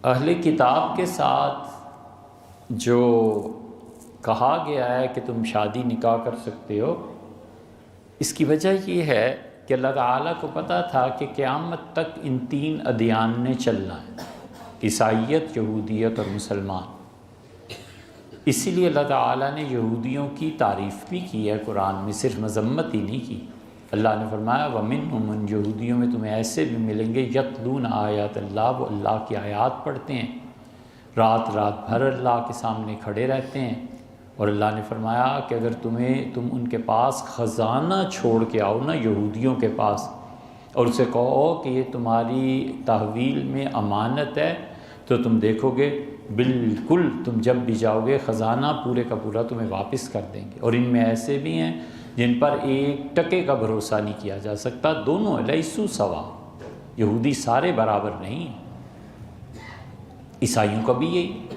اہل کتاب کے ساتھ جو کہا گیا ہے کہ تم شادی نکاح کر سکتے ہو، اس کی وجہ یہ ہے کہ اللہ تعالیٰ کو پتہ تھا کہ قیامت تک ان تین ادیان نے چلنا ہے، عیسائیت، یہودیت اور مسلمان۔ اسی لیے اللہ تعالیٰ نے یہودیوں کی تعریف بھی کی ہے قرآن میں، صرف مذمت ہی نہیں کی۔ اللہ نے فرمایا وَمِنْهُمْ، ان یہودیوں میں تمہیں ایسے بھی ملیں گے یتلون آیات اللہ، وہ اللہ کی آیات پڑھتے ہیں، رات رات بھر اللہ کے سامنے کھڑے رہتے ہیں۔ اور اللہ نے فرمایا کہ اگر تم ان کے پاس خزانہ چھوڑ کے آؤ نا، یہودیوں کے پاس، اور اسے کہو کہ یہ تمہاری تحویل میں امانت ہے، تو تم دیکھو گے بالکل تم جب بھی جاؤ گے خزانہ پورے کا پورا تمہیں واپس کر دیں گے۔ اور ان میں ایسے بھی ہیں جن پر ایک ٹکے کا بھروسہ نہیں کیا جا سکتا۔ دونوں لیسو سوا، یہودی سارے برابر نہیں ہیں، عیسائیوں کا بھی یہی،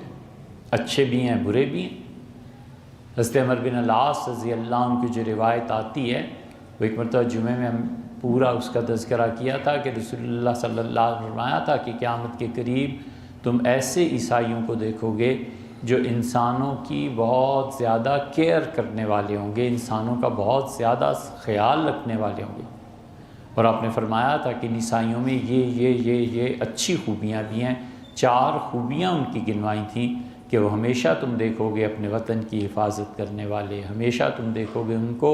اچھے بھی ہیں برے بھی ہیں۔ حضرت عمر بن العاص رضی اللہ عنہ کی جو روایت آتی ہے، وہ ایک مرتبہ جمعے میں ہم پورا اس کا تذکرہ کیا تھا کہ رسول اللہ صلی اللہ علیہ وسلم نے فرمایا تھا کہ قیامت کے قریب تم ایسے عیسائیوں کو دیکھو گے جو انسانوں کی بہت زیادہ کیئر کرنے والے ہوں گے، انسانوں کا بہت زیادہ خیال رکھنے والے ہوں گے۔ اور آپ نے فرمایا تھا کہ ان عیسائیوں میں یہ اچھی خوبیاں بھی ہیں۔ 4 خوبیاں ان کی گنوائی تھیں کہ وہ ہمیشہ تم دیکھو گے اپنے وطن کی حفاظت کرنے والے، ہمیشہ تم دیکھو گے ان کو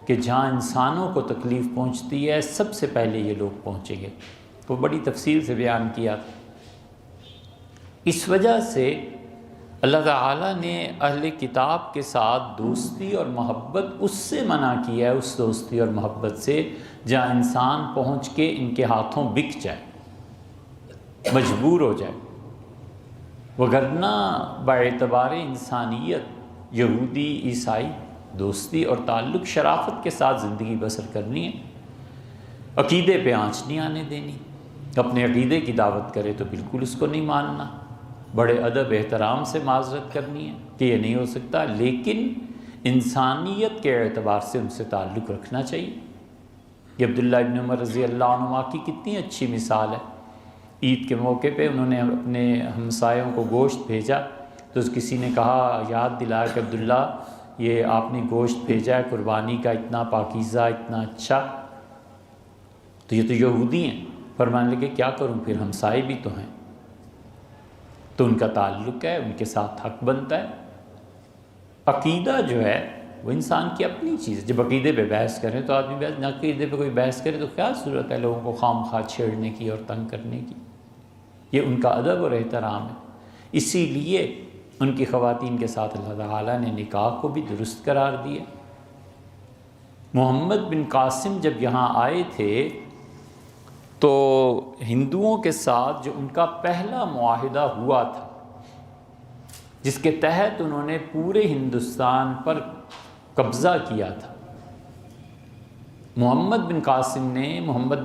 کہ جہاں انسانوں کو تکلیف پہنچتی ہے سب سے پہلے یہ لوگ پہنچیں گے۔ وہ بڑی تفصیل سے بیان کیا تھا۔ اس وجہ سے اللہ تعالیٰ نے اہل کتاب کے ساتھ دوستی اور محبت اس سے منع کیا ہے، اس دوستی اور محبت سے جہاں انسان پہنچ کے ان کے ہاتھوں بک جائے، مجبور ہو جائے۔ وگرنہ باعتبار انسانیت یہودی عیسائی دوستی اور تعلق شرافت کے ساتھ زندگی بسر کرنی ہے، عقیدے پہ آنچ نہیں آنے دینی۔ اپنے عقیدے کی دعوت کرے تو بالکل اس کو نہیں ماننا، بڑے ادب احترام سے معذرت کرنی ہے کہ یہ نہیں ہو سکتا، لیکن انسانیت کے اعتبار سے ان سے تعلق رکھنا چاہیے۔ یہ عبداللہ ابن عمر رضی اللہ عنہ کی کتنی اچھی مثال ہے۔ عید کے موقع پہ انہوں نے اپنے ہمسایوں کو گوشت بھیجا، تو کسی نے کہا، یاد دلایا کہ عبداللہ یہ آپ نے گوشت بھیجا ہے قربانی کا، اتنا پاکیزہ، اتنا اچھا، تو یہ تو یہودی ہیں۔ فرمانے لگے کیا کروں پھر، ہمسائے بھی تو ہیں، تو ان کا تعلق ہے، ان کے ساتھ حق بنتا ہے۔ عقیدہ جو ہے وہ انسان کی اپنی چیز ہے۔ جب عقیدے پہ بحث کریں تو آدمی بحث نہ، عقیدے پہ کوئی بحث کرے تو کیا ضرورت ہے لوگوں کو خام خواہ چھیڑنے کی اور تنگ کرنے کی؟ یہ ان کا ادب اور احترام ہے۔ اسی لیے ان کی خواتین کے ساتھ اللہ تعالیٰ نے نکاح کو بھی درست قرار دیا۔ محمد بن قاسم جب یہاں آئے تھے تو ہندوؤں کے ساتھ جو ان کا پہلا معاہدہ ہوا تھا، جس کے تحت انہوں نے پورے ہندوستان پر قبضہ کیا تھا، محمد بن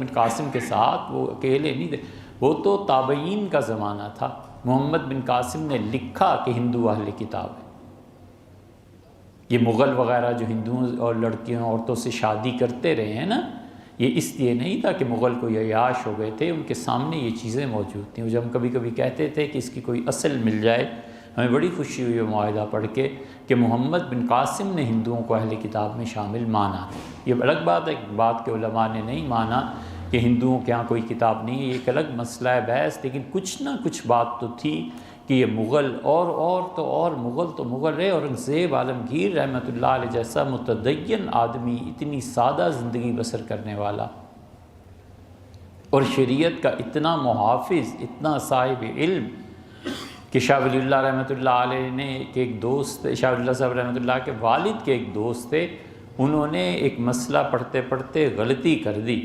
قاسم کے ساتھ وہ اکیلے نہیں تھے، وہ تو تابعین کا زمانہ تھا۔ محمد بن قاسم نے لکھا کہ ہندو اہل کتاب ہے۔ یہ مغل وغیرہ جو ہندوؤں اور لڑکیوں عورتوں سے شادی کرتے رہے ہیں نا، یہ اس لیے نہیں تھا کہ مغل کو یہ عیاش ہو گئے تھے، ان کے سامنے یہ چیزیں موجود تھیں۔ جب ہم کبھی کبھی کہتے تھے کہ اس کی کوئی اصل مل جائے، ہمیں بڑی خوشی ہوئی معاہدہ پڑھ کے کہ محمد بن قاسم نے ہندوؤں کو اہل کتاب میں شامل مانا۔ یہ الگ بات ہے، ایک بات کہ علماء نے نہیں مانا کہ ہندوؤں کے ہاں کوئی کتاب نہیں ہے، یہ ایک الگ مسئلہ ہے بحث، لیکن کچھ نہ کچھ بات تو تھی کہ یہ مغل اور مغل تو مغل رہے، اورنگزیب عالمگیر رحمۃ اللہ علیہ جیسا متدین آدمی، اتنی سادہ زندگی بسر کرنے والا اور شریعت کا اتنا محافظ، اتنا صاحب علم، کہ شاہ ولی اللہ رحمۃ اللہ علیہ نے کہ ایک دوست، شاہ ولی اللہ صاحب رحمۃ اللہ کے والد کے ایک دوست تھے، انہوں نے ایک مسئلہ پڑھتے پڑھتے غلطی کر دی،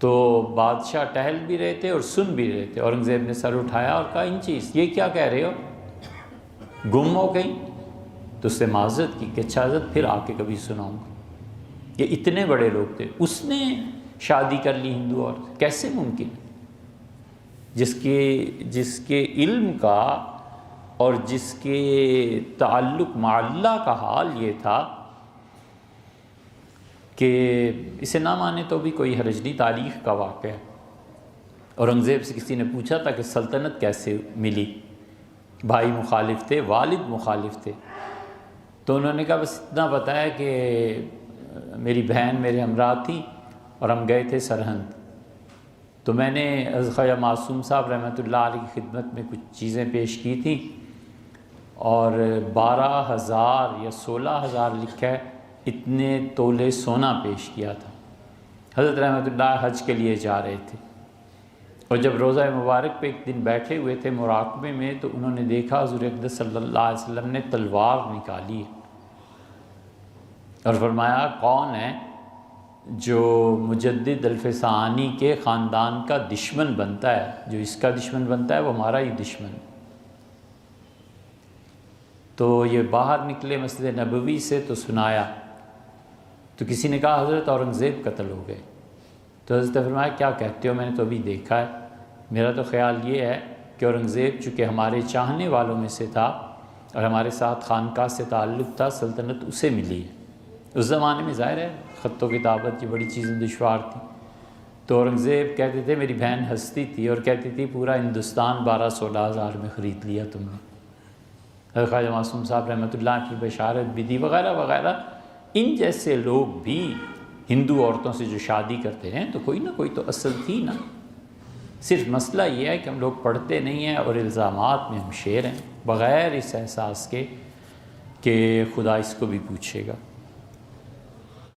تو بادشاہ ٹہل بھی رہے تھے اور سن بھی رہے تھے۔ اورنگزیب نے سر اٹھایا اور کہا، ان چیز یہ کیا کہہ رہے ہو، گم ہو گئی؟ تو اس سے معذرت کی کہ اچھا حضرت پھر آ کے کبھی سناؤں گا۔ یہ اتنے بڑے لوگ تھے، اس نے شادی کر لی ہندو عورت، کیسے ممکن؟ جس کے علم کا اور جس کے تعلق مع اللہ کا حال یہ تھا کہ اسے نہ مانے تو بھی کوئی حرج نہیں، تاریخ کا واقعہ ہے۔ اورنگزیب سے کسی نے پوچھا تھا کہ سلطنت کیسے ملی، بھائی مخالف تھے، والد مخالف تھے، تو انہوں نے کہا بس اتنا بتایا کہ میری بہن میرے ہمراہ تھی اور ہم گئے تھے سرہند، تو میں نے خواجہ معصوم صاحب رحمۃ اللہ علیہ کی خدمت میں کچھ چیزیں پیش کی تھیں اور 12,000 یا 16,000 لکھا ہے اتنے تولے سونا پیش کیا تھا۔ حضرت رحمۃ اللہ حج کے لیے جا رہے تھے اور جب روضہ مبارک پہ ایک دن بیٹھے ہوئے تھے مراقبے میں، تو انہوں نے دیکھا حضور اقدس صلی اللہ علیہ وسلم نے تلوار نکالی اور فرمایا کون ہے جو مجدد الفسانی کے خاندان کا دشمن بنتا ہے، جو اس کا دشمن بنتا ہے وہ ہمارا ہی دشمن۔ تو یہ باہر نکلے مسجد نبوی سے تو سنایا، تو کسی نے کہا حضرت اورنگزیب قتل ہو گئے، تو حضرت نے فرمایا کیا کہتے ہو، میں نے تو ابھی دیکھا ہے، میرا تو خیال یہ ہے کہ اورنگزیب چونکہ ہمارے چاہنے والوں میں سے تھا اور ہمارے ساتھ خانقاہ سے تعلق تھا، سلطنت اسے ملی ہے۔ اس زمانے میں ظاہر ہے خط و کتابت کی بڑی چیزیں دشوار تھیں، تو اورنگزیب کہتے تھے میری بہن ہنستی تھی اور کہتی تھی پورا ہندوستان 12-16 ہزار میں خرید لیا تم نے۔ حضرت خواجہ معصوم صاحب رحمۃ اللہ کی بشارت بھی دی وغیرہ وغیرہ۔ ان جیسے لوگ بھی ہندو عورتوں سے جو شادی کرتے ہیں تو کوئی نہ کوئی تو اصل تھی نا، صرف مسئلہ یہ ہے کہ ہم لوگ پڑھتے نہیں ہیں اور الزامات میں ہم شیر ہیں بغیر اس احساس کے کہ خدا اس کو بھی پوچھے گا۔